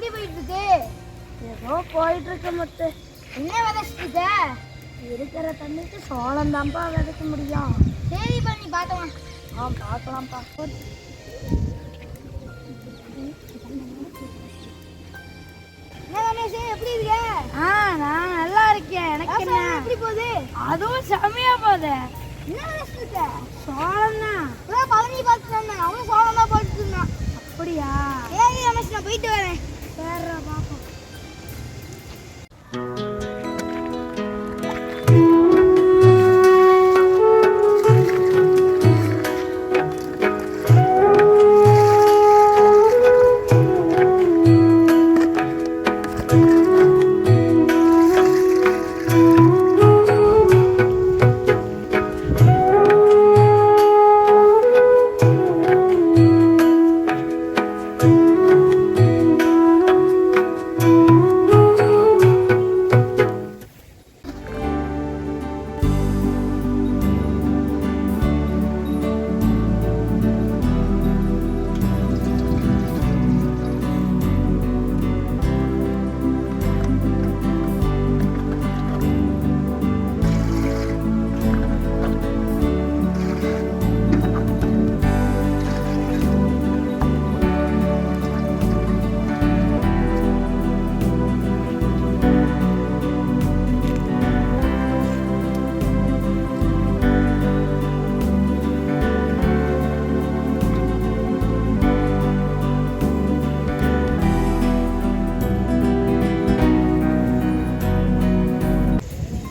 எப்படி போயிட்டு இருக்கு? ஏதோ போயிட்டு இருக்க முத்து. என்ன விதைச்சிட்டு இருக்கிற தண்ணிக்கு சோளம் தான்ப்பா விதைக்க முடியும். சரி பண்ணி பார்த்தோம். பார்க்கலாம்ப்பா. என்ன ரமேஷ் எப்படி இருக்க? நான் நல்லா இருக்கேன். எனக்கு என்ன எப்படி போகுது? அதுவும் செமையா போகுது. என்ன விதைச்சிட்டு சோளம் தான். பழனி பார்த்து சொன்னேன், அவனும் சோளம் தான் போட்டுட்டு இருந்தான். அப்படியா? சரி ரமேஷ், நான் போயிட்டு வரேன். வேற பாப்போம்.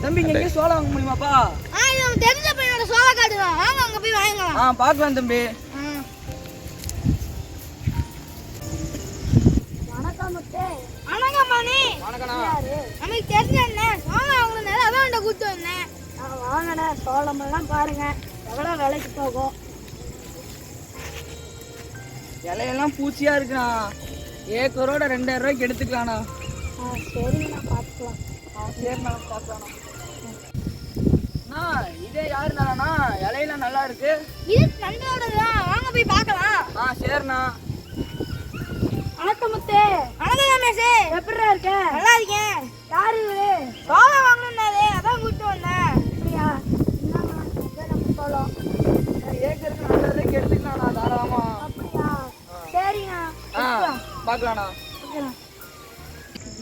தம்பி இங்க சோளம் வாங்க முடியுமாப்பா? இது நம்ம தெரிஞ்ச பையனோட சோள காடு தான். வாங்க அங்க போய் வாங்கலாம். பார்க்கலாம் தம்பி. வணக்கம் முத்து. வணக்கம் மணி. வணக்கண்ணா. நமக்கு தெரிஞ்ச அண்ணன் சோளம் வாங்கினால அதான் உன்னை கூப்பிட்டு வந்தேன். வாங்கண்ணா, சோளம் எல்லாம் பாருங்க எவ்வளோ விலைக்கு போகும். இலையெல்லாம் பூச்சியா இருக்குண்ணா. ஏக்கரோட 2000 ரூபாய்க்கு எடுத்துக்கலாண்ணா. சரிங்கண்ணா, பார்த்துக்கலாம். சரிண்ணா, பார்க்கலாண்ணா. இதே யாருண்ணா? இலையெல்லாம் நல்லா இருக்கு. இது நண்பரோடதான், வாங்க போய் பார்க்கலாம். சரிண்ணா. வணக்கம் முத்து. வணக்கம் ரமேஷ். எப்படிடா இருக்க? நல்லா இருக்கேன். யாரு இவரு? சோளம் வாங்கணும்னாலே அதான் கூப்பிட்டு வந்தேன். அப்படியா? நம்ம சோளம் ஏக்கருக்கு 2000 ரூபாய்க்கு எடுத்துக்கலாண்ணா, தாராளமா. அப்படியா? சரிண்ணா, பார்க்கலாண்ணா.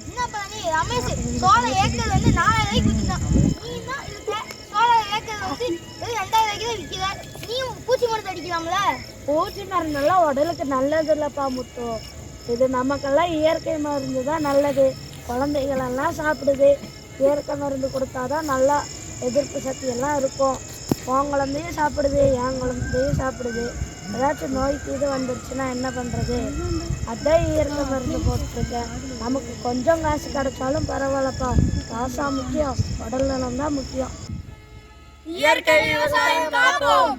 என்ன பண்ணி ரமேஷ் சோளம் ஏக்கர் வந்து 4000 ரூபாய்க்கு வித்துட்டான். நீ தான் இருக்க சோளம் ஏக்கர் வந்து 2000 ரூபாய்க்கு தான் விற்கிற. நீயும் பூச்சி மருந்து அடிக்கலாம்ல? பூச்சி மருந்தெல்லாம் உடலுக்கு நல்லது இல்லப்பா முத்து. இது நமக்கெல்லாம் இயற்கை மருந்து தான் நல்லது. குழந்தைகளெல்லாம் சாப்பிடுது. இயற்கை மருந்து கொடுத்தாதான் நல்லா எதிர்ப்பு சக்தி எல்லாம் இருக்கும். உன் குழந்தையும் சாப்பிடுது, என் குழந்தையும் சாப்பிடுது. ஏதாச்சும் நோய்க்கு இது வந்துடுச்சுன்னா என்ன பண்ணுறது? அதான் இயற்கை மருந்து போட்டுருக்கேன். நமக்கு கொஞ்சம் காசு கிடைச்சாலும் பரவாயில்லப்பா. காசா முக்கியம், உடல் நலம் தான் முக்கியம். இயற்கை விவசாயம் காப்போம்.